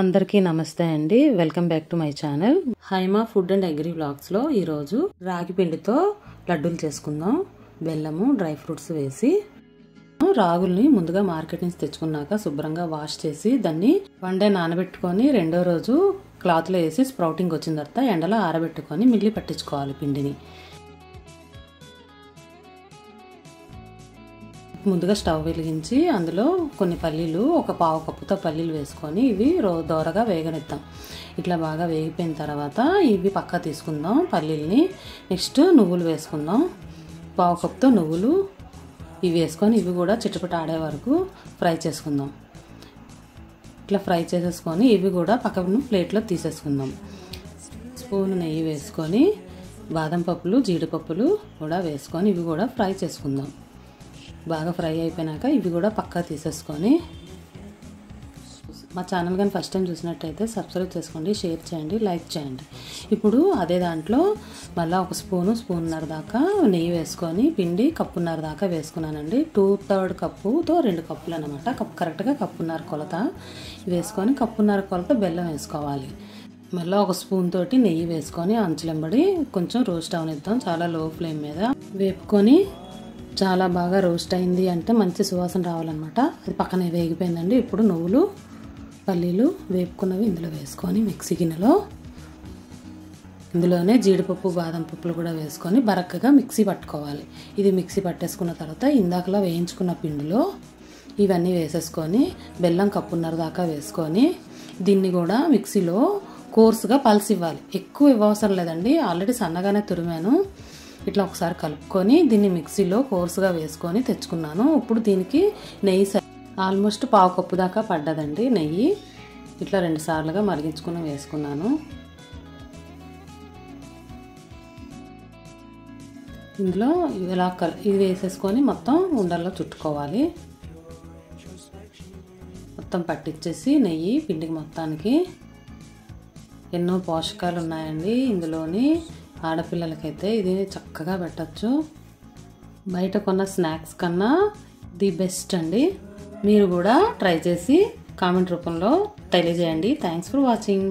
అందరికీ నమస్తే అండి. Welcome back to my channel Haima food and agri వ్లాగ్స్లో ఈరోజు రాగి పిండితో లడ్డూలు చేసుకుందాం. బెల్లము, డ్రై ఫ్రూట్స్ వేసి రాగుల్ని ముందుగా మార్కెట్ నుంచి తెచ్చుకున్నాక శుభ్రంగా వాష్ చేసి దాన్ని 1 డే నానబెట్టుకొని రెండో రోజు క్లాత్లో వేసి స్ప్రౌటింగ్ వచ్చిన తర్వాత ఎండలో ఆరబెట్టుకొని మిల్లి పట్టించుకోవాలి పిండిని. ముందుగా స్టవ్ వెలిగించి అందులో కొన్ని పల్లీలు, ఒక పావు కప్పుతో పల్లీలు వేసుకొని ఇవి దోరగా వేగనిద్దాం. ఇట్లా బాగా వేగిపోయిన తర్వాత ఇవి పక్కా తీసుకుందాం పల్లీల్ని. నెక్స్ట్ నువ్వులు వేసుకుందాం. పావు కప్పుతో నువ్వులు ఇవి వేసుకొని ఇవి కూడా చిటపట ఆడే వరకు ఫ్రై చేసుకుందాం. ఇట్లా ఫ్రై చేసేసుకొని ఇవి కూడా పక్కన ప్లేట్లో తీసేసుకుందాం. స్పూన్ నెయ్యి వేసుకొని బాదం పప్పులు, జీడిపప్పులు కూడా వేసుకొని ఇవి కూడా ఫ్రై చేసుకుందాం. బాగా ఫ్రై అయిపోయినాక ఇవి కూడా పక్కా తీసేసుకొని, మా ఛానల్ కానీ ఫస్ట్ టైం చూసినట్టయితే సబ్స్క్రైబ్ చేసుకోండి, షేర్ చేయండి, లైక్ చేయండి. ఇప్పుడు అదే దాంట్లో మళ్ళీ ఒక స్పూన్నర దాకా నెయ్యి వేసుకొని పిండి కప్పున్నర దాకా వేసుకున్నానండి. 2/3 కప్పుతో 2 కప్పులు అనమాట. కరెక్ట్గా కప్పున్నర కొలత వేసుకొని కప్పున్నర కొలత బెల్లం వేసుకోవాలి. మళ్ళీ ఒక స్పూన్ తోటి నెయ్యి వేసుకొని అంచులెంబడి కొంచెం రోస్ట్ అవనిద్దాం. చాలా లో ఫ్లేమ్ మీద వేపుకొని చాలా బాగా రోస్ట్ అయింది అంటే మంచి సువాసన రావాలన్నమాట. అది పక్కనే వేగిపోయిందండి. ఇప్పుడు నువ్వులు, పల్లీలు వేపుకున్నవి ఇందులో వేసుకొని మిక్సీ గిన్నెలో ఇందులోనే జీడిపప్పు, బాదం పప్పులు కూడా వేసుకొని బరక్కగా మిక్సీ పట్టుకోవాలి. ఇది మిక్సీ పట్టేసుకున్న తర్వాత ఇందాకలా వేయించుకున్న పిండిలో ఇవన్నీ వేసేసుకొని బెల్లం కప్పున్నర దాకా వేసుకొని దీన్ని కూడా మిక్సీలో కోర్సుగా పల్స్ ఇవ్వాలి. ఎక్కువ ఇవ్వవసరం లేదండి, ఆల్రెడీ సన్నగానే తురిమాను. ఇట్లా ఒకసారి కలుపుకొని దీన్ని మిక్సీలో కోర్సుగా వేసుకొని తెచ్చుకున్నాను. ఇప్పుడు దీనికి నెయ్యి ఆల్మోస్ట్ పావు కప్పు దాకా పడ్డదండి నెయ్యి. ఇట్లా 2 సార్లుగా మరిగించుకుని వేసుకున్నాను. ఇందులో ఇలా ఇది వేసేసుకొని మొత్తం ఉండల్లో చుట్టుకోవాలి. మొత్తం పట్టించేసి నెయ్యి పిండికి మొత్తానికి ఎన్నో పోషకాలు ఉన్నాయండి ఇందులోని. ఆడపిల్లలకైతే ఇది చక్కగా పెట్టచ్చు. బయట కొన్న స్నాక్స్ కన్నా ది బెస్ట్ అండి. మీరు కూడా ట్రై చేసి కామెంట్ రూపంలో తెలియజేయండి. Thanks for watching.